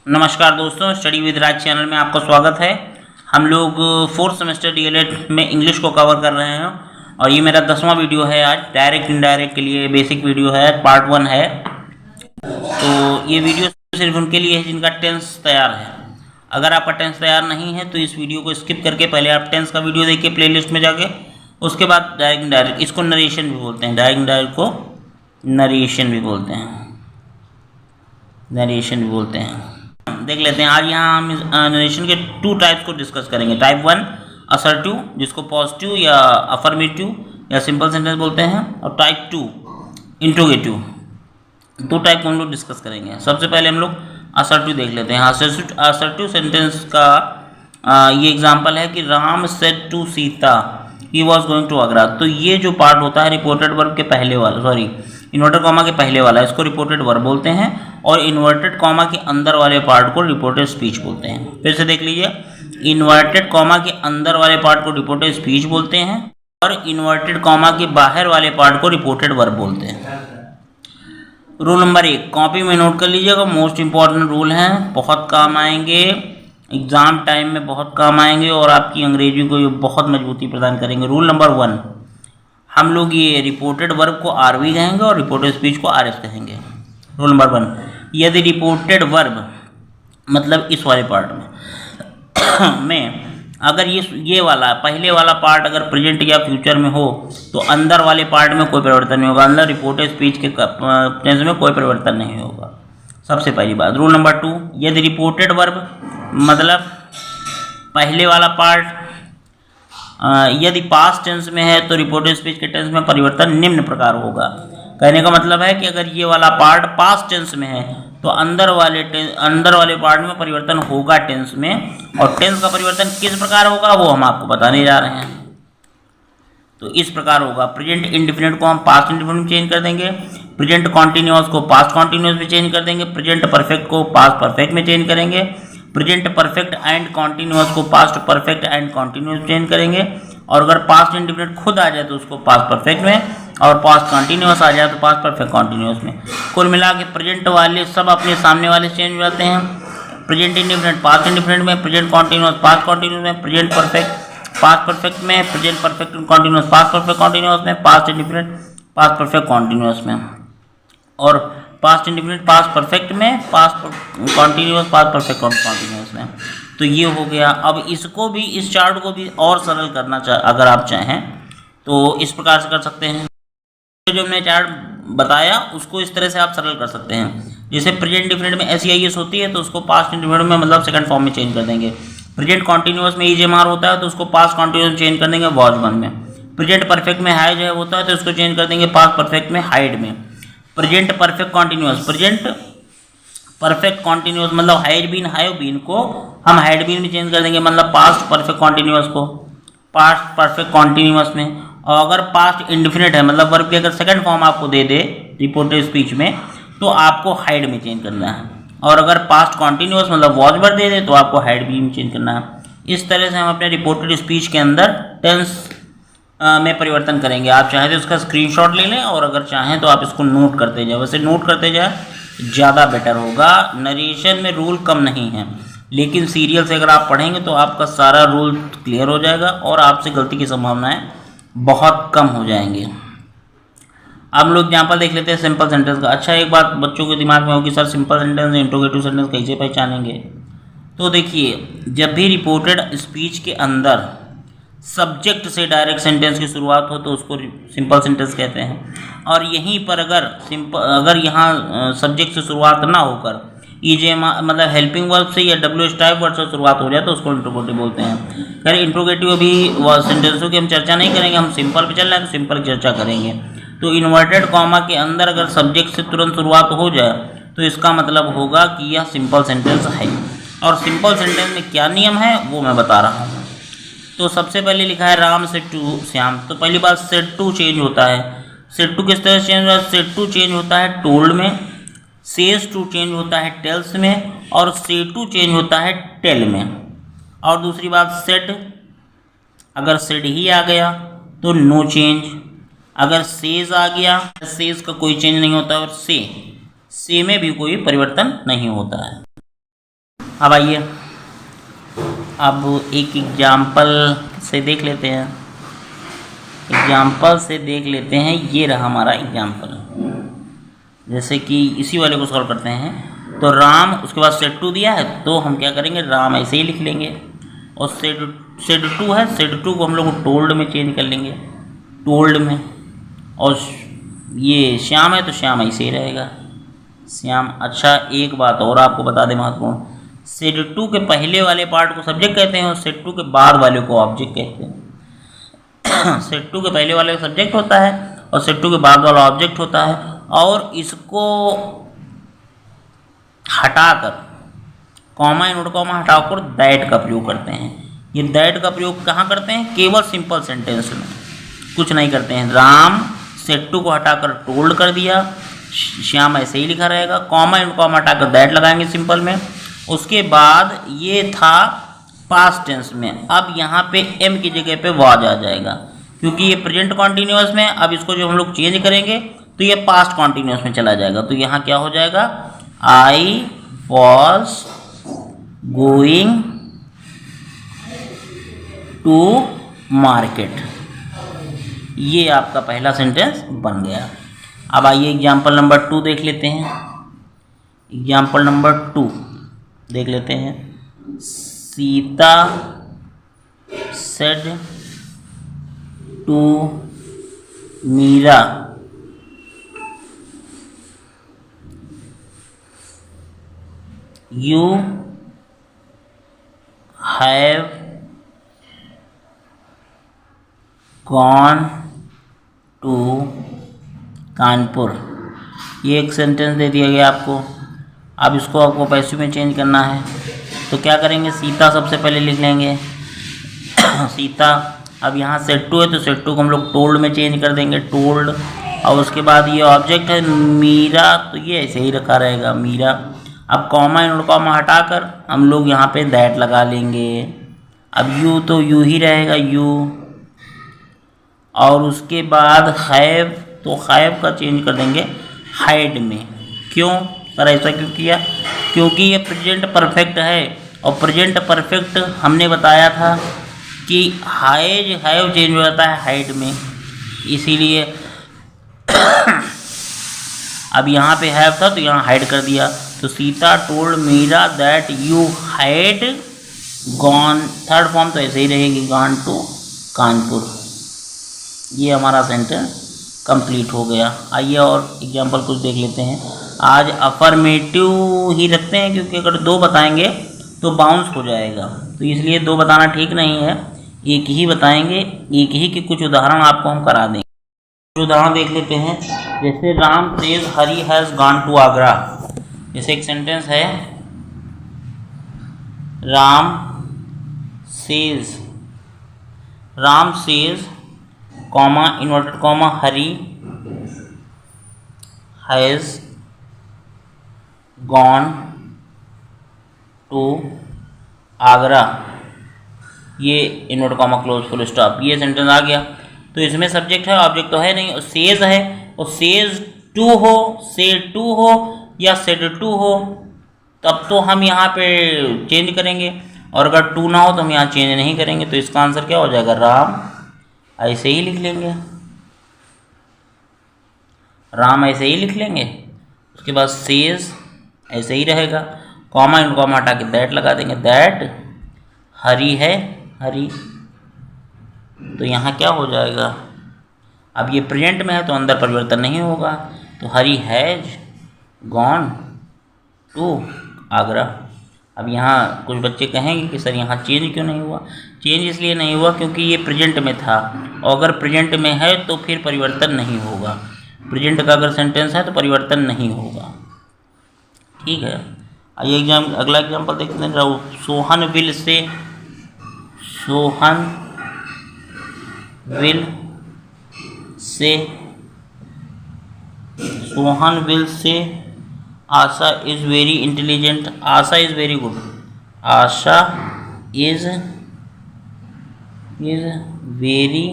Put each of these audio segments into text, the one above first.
नमस्कार दोस्तों, study with Raj channel में आपका स्वागत है। हम लोग फोर्थ सेमेस्टर डीएलएड में इंग्लिश को कवर कर रहे हैं और ये मेरा 10वां वीडियो है। आज डायरेक्ट इनडायरेक्ट के लिए बेसिक वीडियो है, पार्ट 1 है। तो ये वीडियो सिर्फ उनके लिए है जिनका टेंस तैयार है। अगर आपका टेंस तैयार नहीं है तो इस वीडियो को स्किप करके पहले आप टेंस का वीडियो देखिए प्लेलिस्ट में जाके, उसके बाद डायरेक्ट इनडायरेक्ट, इसको नरेशन भी बोलते हैं, डायरेक्ट इनडायरेक्ट को नरेशन भी बोलते हैं, नरेशन भी बोलते हैं। देख लेते हैं। आज यहाँ हम नरेशन के 2 टाइप्स को डिस्कस करेंगे। टाइप 1 असर्टिव, जिसको पॉजिटिव या अफर्मेटिव या सिंपल सेंटेंस बोलते हैं, और टाइप 2 इंट्रोगेटिव। 2 टाइप को हम लोग डिस्कस करेंगे। सबसे पहले हम लोग असर्टिव देख लेते हैं। असर्टिव सेंटेंस का ये एग्जाम्पल है कि Ram said to Sita he was going to Agra. तो ये जो पार्ट होता है रिपोर्टेड वर्ब के पहले वाला, इन्वर्टेड कॉमा के पहले वाला, इसको रिपोर्टेड वर्ब बोलते हैं, और इन्वर्टेड कॉमा के अंदर वाले पार्ट को रिपोर्टेड स्पीच बोलते हैं। फिर से देख लीजिए, इन्वर्टेड कॉमा के अंदर वाले पार्ट को रिपोर्टेड स्पीच बोलते हैं और इन्वर्टेड कॉमा के बाहर वाले पार्ट को रिपोर्टेड वर्ब बोलते हैं। रूल नंबर 1 कॉपी में नोट कर लीजिएगा, मोस्ट इंपॉर्टेंट रूल हैं, बहुत काम आएंगे, एग्जाम टाइम में बहुत काम आएंगे और आपकी अंग्रेजी को ये बहुत मजबूती प्रदान करेंगे। रूल नंबर 1, हम लोग ये रिपोर्टेड वर्ब को आरवी कहेंगे और रिपोर्टेड स्पीच को आरएस कहेंगे। रूल नंबर 1, यदि रिपोर्टेड वर्ब मतलब इस वाले पार्ट में अगर ये वाला पहले वाला पार्ट अगर प्रेजेंट या फ्यूचर में हो तो अंदर वाले पार्ट में कोई परिवर्तन नहीं होगा, अंदर रिपोर्टेड स्पीच के टेंस में कोई परिवर्तन नहीं होगा। सबसे पहली बात। रूल नंबर 2, यदि रिपोर्टेड वर्ब मतलब पहले वाला पार्ट यदि पास्ट टेंस में है तो रिपोर्टेड स्पीच के टेंस में परिवर्तन निम्न प्रकार होगा। कहने का मतलब है कि अगर ये वाला पार्ट पास्ट टेंस में है तो अंदर वाले पार्ट में परिवर्तन होगा टेंस में, और टेंस का परिवर्तन किस प्रकार होगा वो हम आपको बताने जा रहे हैं। तो इस प्रकार होगा, प्रेजेंट इंडेफिनिट को हम पास्ट इंडेफिनिट में चेंज कर देंगे, प्रेजेंट कॉन्टिन्यूअस को पास्ट कॉन्टिन्यूअस में चेंज कर देंगे, प्रेजेंट परफेक्ट को पास्ट परफेक्ट में चेंज करेंगे, प्रेजेंट परफेक्ट एंड कॉन्टिन्यूअस को past perfect and continuous change करेंगे, और अगर पास्ट इंडेफिनिट खुद आ जाए तो उसको पास्ट परफेक्ट में, और पास्ट कॉन्टिन्यूअस आ जाए तो पास्ट परफेक्ट कॉन्टिन्यूअस में। कुल मिला के प्रेजेंट वाले सब अपने सामने वाले चेंज हो जाते हैं। प्रेजेंट इंडेफिनिट पास्ट इंडेफिनिट में, प्रेजेंट कॉन्टिन्यूअस पास्ट कॉन्टिन्यूअस में, प्रेजेंट परफेक्ट पास्ट परफेक्ट में, present perfect continuous past perfect continuous में, past indefinite past perfect continuous में, और पास्ट इंडेफिनिट पास्ट परफेक्ट में, past continuous past perfect continuous में। तो ये हो गया। अब इसको भी, इस चार्ट को भी और सरल करना अगर आप चाहें तो इस प्रकार से कर सकते हैं। जो हमने चार्ट बताया उसको इस तरह से आप सरल कर सकते हैं। जैसे प्रेजेंट इंडेफिनिट में SEIS होती है तो उसको पास्ट इंडेफिनिट में मतलब सेकंड फॉर्म में चेंज कर देंगे। प्रेजेंट कॉन्टिन्यूअस में EJMR होता है तो उसको पास्ट कॉन्टिन्यूअस चेंज कर देंगे वॉज 1 में। प्रेजेंट परफेक्ट में हाइड होता है तो उसको चेंज कर देंगे पास्ट परफेक्ट में हाइड में। Present perfect continuous, present perfect continuous मतलब हाइड बीन हैव बीन को हम हाइड बीन में चेंज कर देंगे, मतलब पास्ट परफेक्ट कॉन्टिन्यूअस को पास्ट परफेक्ट कॉन्टिन्यूअस में। और अगर पास्ट इंडेफिनिट है मतलब वर्ब की अगर सेकंड फॉर्म आपको दे दे रिपोर्टेड स्पीच में तो आपको हाइड में चेंज करना है, और अगर पास्ट कॉन्टिन्यूअस मतलब वॉज वर्ब दे दे तो आपको हाइड बीन में चेंज करना है। इस तरह से हम अपने रिपोर्टेड स्पीच के अंदर टेंस में परिवर्तन करेंगे। आप चाहें तो इसका स्क्रीनशॉट ले लें और अगर चाहें तो आप इसको नोट करते जाए। वैसे नोट करते जाए ज़्यादा बेटर होगा। नरेशन में रूल कम नहीं है, लेकिन सीरियल से अगर आप पढ़ेंगे तो आपका सारा रूल क्लियर हो जाएगा और आपसे गलती की संभावनाएं बहुत कम हो जाएंगी। अब हम लोग एग्जाम्पल देख लेते हैं सिंपल सेंटेंस का। अच्छा, एक बात बच्चों के दिमाग में होगी, sir simple sentence interrogative sentence कैसे पहचानेंगे? तो देखिए, जब भी रिपोर्टेड स्पीच के अंदर सब्जेक्ट से डायरेक्ट सेंटेंस की शुरुआत हो तो उसको सिंपल सेंटेंस कहते हैं, और यहीं पर अगर यहाँ सब्जेक्ट से शुरुआत ना होकर EJMR मतलब हेल्पिंग वर्ब से या WH टाइप वर्ड से शुरुआत हो जाए तो उसको इंट्रोगेटिव बोलते हैं। खैर इंट्रोगेटिव अभी सेंटेंसों की हम चर्चा नहीं करेंगे, हम सिंपल पे चल रहे हैं तो सिंपल की चर्चा करेंगे। तो इन्वर्टेड कॉमा के अंदर अगर सब्जेक्ट से तुरंत शुरुआत हो जाए तो इसका मतलब होगा कि यह सिंपल सेंटेंस है। और सिंपल सेंटेंस में क्या नियम है वो मैं बता रहा हूँ। तो सबसे पहले लिखा है राम से टू श्याम, तो पहली बात सेड टू चेंज होता है। सेड टू किस तरह से चेंज होता है? सेड टू चेंज होता है टोल्ड में, सेज टू चेंज होता है टेल्स में, और से टू चेंज होता है टेल में। और दूसरी बात सेड, अगर सेड ही आ गया तो नो चेंज, अगर सेज आ गया सेज का कोई चेंज नहीं होता, और से में भी कोई परिवर्तन नहीं होता है। अब आइए, अब एक एग्जाम्पल से देख लेते हैं। एग्जाम्पल से देख लेते हैं, ये रहा हमारा एग्जाम्पल। जैसे कि इसी वाले को सॉल्व करते हैं। तो राम, उसके बाद सेट टू दिया है, तो हम क्या करेंगे, राम ऐसे ही लिख लेंगे। और सेट टू है, सेट टू को हम लोग टोल्ड में चेंज कर लेंगे, टोल्ड में। और ये श्याम है तो श्याम ऐसे ही रहेगा, श्याम। अच्छा, एक बात और आपको बता दें महत्वपूर्ण, सेट टू के पहले वाले पार्ट को सब्जेक्ट कहते हैं और सेट टू के बाद वाले को ऑब्जेक्ट कहते हैं। सेट टू के पहले वाले का सब्जेक्ट होता है और सेट टू के बाद वाला ऑब्जेक्ट होता है। और इसको हटाकर, कॉमा इनवर्ट कॉमा हटाकर दैट का प्रयोग करते हैं। ये दैट का प्रयोग कहाँ करते हैं, केवल सिंपल सेंटेंस में, कुछ नहीं करते हैं। राम सेट टू को हटाकर टोल्ड कर दिया, श्याम ऐसे ही लिखा रहेगा, कॉमा इनवर्ट कॉमा हटाकर दैट लगाएंगे सिंपल में। उसके बाद ये था पास्ट टेंस में, अब यहाँ पे एम की जगह पे वाज आ जाएगा, क्योंकि ये प्रेजेंट कॉन्टिन्यूअस में। अब इसको जो हम लोग चेंज करेंगे तो ये पास्ट कॉन्टिन्यूअस में चला जाएगा। तो यहाँ क्या हो जाएगा, I was going to market. ये आपका पहला सेंटेंस बन गया। अब आइए एग्जाम्पल नंबर 2 देख लेते हैं। एग्जाम्पल नंबर 2 देख लेते हैं। Sita said to Meera, you have gone to Kanpur. ये एक सेंटेंस दे दिया गया आपको। अब इसको आपको पैसिव में चेंज करना है, तो क्या करेंगे, सीता सबसे पहले लिख लेंगे। सीता, अब यहाँ सेट टू है तो सेट टू को हम लोग टोल्ड में चेंज कर देंगे, टोल्ड। और उसके बाद ये ऑब्जेक्ट है मीरा, तो ये ऐसे ही रखा रहेगा, मीरा। अब कॉमा इनवर्ट कॉमा हटाकर हम लोग यहाँ पे दैट लगा लेंगे। अब यू तो यू ही रहेगा, यू। और उसके बाद हैव, तो हैव का चेंज कर देंगे हाइड में। क्यों सर, ऐसा क्यों किया, क्योंकि ये प्रेजेंट परफेक्ट है और प्रेजेंट परफेक्ट हमने बताया था कि हाइज हैव चेंज हो जाता है हाइड में, इसीलिए। अब यहाँ पे हैव था तो यहाँ हाइड कर दिया। तो Sita told Meera that you had gone, third form तो ऐसे ही रहेगी, गॉन टू कानपुर। ये हमारा सेंटेंस कंप्लीट हो गया। आइए और एग्जांपल कुछ देख लेते हैं। आज अफर्मेटिव ही रखते हैं, क्योंकि अगर 2 बताएंगे तो बाउंस हो जाएगा, तो इसलिए 2 बताना ठीक नहीं है, एक ही बताएंगे। एक ही के कुछ उदाहरण आपको हम करा देंगे। कुछ उदाहरण देख लेते हैं। जैसे Ram says Hari has gone to Agra. जैसे एक सेंटेंस है, Ram says comma inverted comma Hari has gone to Agra. ये invert comma close full stop, ये सेंटेंस आ गया। तो इसमें सब्जेक्ट है, ऑब्जेक्ट तो है नहीं, और सेज है। और सेज टू हो, सेड टू हो या सेड टू हो, तब तो हम यहाँ पे चेंज करेंगे, और अगर टू ना हो तो हम यहाँ चेंज नहीं करेंगे। तो इसका आंसर क्या हो जाएगा, राम। ऐसे ही लिख लेंगे, राम ऐसे ही लिख लेंगे। उसके बाद सेज ऐसे ही रहेगा, कॉमा इन कॉमा हटा के दैट लगा देंगे, दैट हरी है, हरी। तो यहाँ क्या हो जाएगा, अब ये प्रेजेंट में है तो अंदर परिवर्तन नहीं होगा, तो हरी हैज गॉन टू आगरा। अब यहाँ कुछ बच्चे कहेंगे कि सर यहाँ चेंज क्यों नहीं हुआ। चेंज इसलिए नहीं हुआ क्योंकि ये प्रेजेंट में था, और अगर प्रेजेंट में है तो फिर परिवर्तन नहीं होगा। प्रेजेंट का अगर सेंटेंस है तो परिवर्तन नहीं होगा, ठीक है। आइए अगला एग्जाम्पल देखते हैं। Sohan will say, Sohan will say, Sohan will say Asha is very intelligent. Asha is very good, Asha is very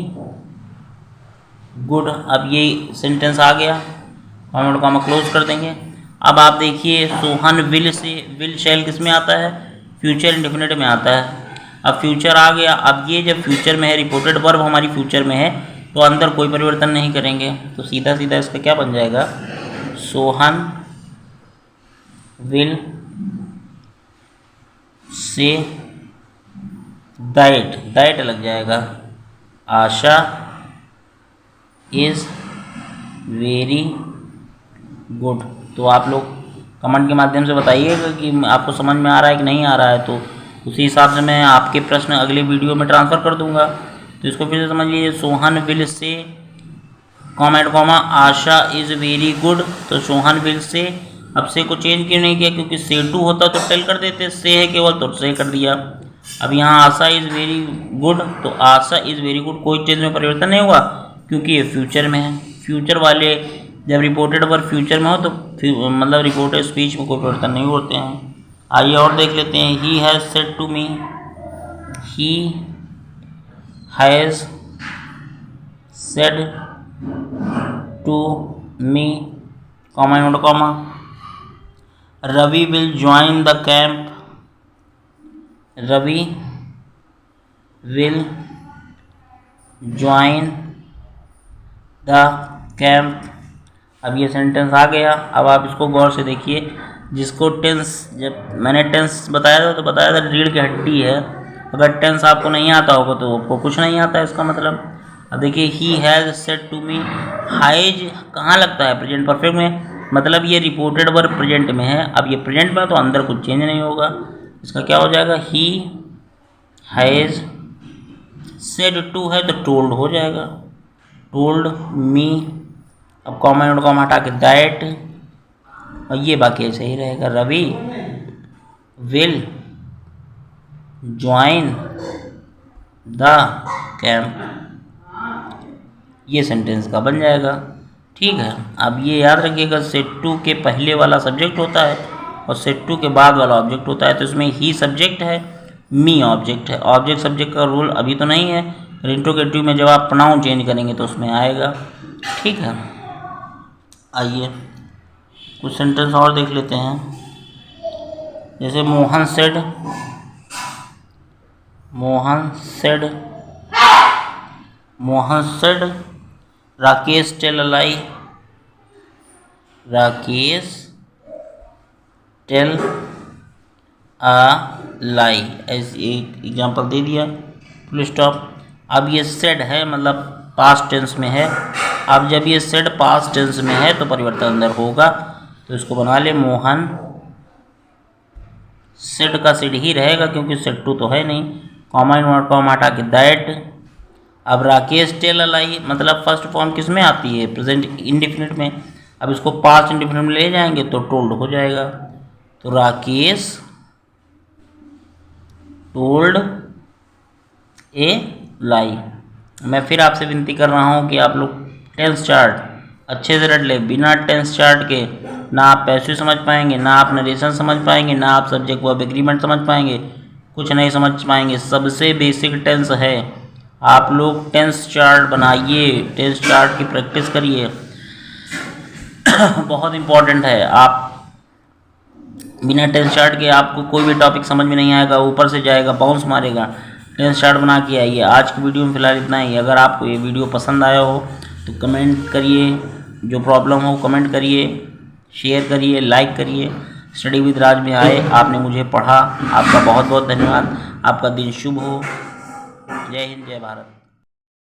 good. अब ये सेंटेंस आ गया, कॉमा क्लोज कर देंगे। अब आप देखिए, सोहन विल से, विल शैल किस में आता है, फ्यूचर इंडेफिनिट में आता है। अब फ्यूचर आ गया, अब ये जब फ्यूचर में है, रिपोर्टेड वर्ब हमारी फ्यूचर में है, तो अंदर कोई परिवर्तन नहीं करेंगे, तो सीधा सीधा इसका क्या बन जाएगा, सोहन विल से दैट लग जाएगा, आशा इज़ वेरी गुड। तो आप लोग कमेंट के माध्यम से बताइएगा कि आपको समझ में आ रहा है कि नहीं आ रहा है, तो उसी हिसाब से मैं आपके प्रश्न अगले वीडियो में ट्रांसफ़र कर दूंगा। तो इसको फिर से समझ लीजिए, Sohan will say comma and comma Asha is very good. तो सोहन विल से, अब से को चेंज क्यों नहीं किया, क्योंकि से टू होता तो टेल कर देते, से है केवल तो से कर दिया। अब यहाँ आशा इज़ वेरी गुड, तो आशा इज़ वेरी गुड, कोई चेंज में परिवर्तन नहीं हुआ क्योंकि ये फ्यूचर में है। फ्यूचर वाले जब रिपोर्टेड वर्ब फ्यूचर में हो तो मतलब रिपोर्टेड स्पीच में कोई परिवर्तन नहीं होते हैं। आइए और देख लेते हैं, he has said to me, he has said to me comma note comma, Ravi will join the camp, Ravi will join the camp. अब ये सेंटेंस आ गया। अब आप इसको गौर से देखिए, जिसको टेंस, जब मैंने टेंस बताया था तो बताया था रीढ़ की हड्डी है, अगर टेंस आपको नहीं आता होगा तो आपको कुछ नहीं आता है इसका मतलब। अब देखिए, he has said to me, has कहाँ लगता है, प्रेजेंट परफेक्ट में, मतलब ये रिपोर्टेड वर्ब प्रेजेंट में है। अब ये प्रेजेंट में तो अंदर कुछ चेंज नहीं होगा, इसका क्या हो जाएगा, ही हैज़ सेड टू है तो टोल्ड हो जाएगा, टोल्ड मी। अब कॉमा और कॉमा हटा के दैट, और ये बाकी ऐसे ही रहेगा, Ravi will join the camp. ये सेंटेंस का बन जाएगा, ठीक है। अब ये याद रखिएगा, सेड टू के पहले वाला सब्जेक्ट होता है और सेड टू के बाद वाला ऑब्जेक्ट होता है, तो इसमें ही सब्जेक्ट है, मी ऑब्जेक्ट है। ऑब्जेक्ट सब्जेक्ट का रूल अभी तो नहीं है, इंट्रोगेटिव में जब आप प्रोनाउन चेंज करेंगे तो उसमें आएगा, ठीक है। आइए कुछ सेंटेंस और देख लेते हैं, जैसे Mohan said, Rakesh tell a lie, Rakesh tell a lie, ऐसे एक एग्जांपल दे दिया, फुल स्टॉप। अब ये सेड है मतलब पास्ट टेंस में है, अब जब ये सेड पास्ट टेंस में है तो परिवर्तन अंदर होगा, तो इसको बना ले, मोहन सेड का सेड ही रहेगा क्योंकि सेड टू तो है नहीं, कॉमा नोट कॉमा हटा के दैट। अब राकेश टेल अ लाई मतलब फर्स्ट फॉर्म किस में आती है, प्रेजेंट इंडेफिनिट में, अब इसको पास्ट इंडेफिनिट में ले जाएंगे तो टोल्ड हो जाएगा, तो राकेश टोल्ड ए लाई। मैं फिर आपसे विनती कर रहा हूँ कि आप लोग टेंस चार्ट अच्छे से रट ले, बिना टेंस चार्ट के ना आप पैसिव समझ पाएंगे, ना आप नरेशन समझ पाएंगे, ना आप सब्जेक्ट वर्ब एग्रीमेंट समझ पाएंगे, कुछ नहीं समझ पाएंगे। सबसे बेसिक टेंस है, आप लोग टेंस चार्ट बनाइए, टेंस चार्ट की प्रैक्टिस करिए बहुत इम्पोर्टेंट है। आप बिना टेंस चार्ट के आपको कोई भी टॉपिक समझ में नहीं आएगा, ऊपर से जाएगा, बाउंस मारेगा। टेंस चार्ट बना के आइए। आज की वीडियो में फिलहाल इतना ही। अगर आपको ये वीडियो पसंद आया हो तो कमेंट करिए, जो प्रॉब्लम हो कमेंट करिए, शेयर करिए, लाइक करिए। स्टडी विद राज में आए, आपने मुझे पढ़ा, आपका बहुत बहुत धन्यवाद। आपका दिन शुभ हो। जय हिंद, जय भारत।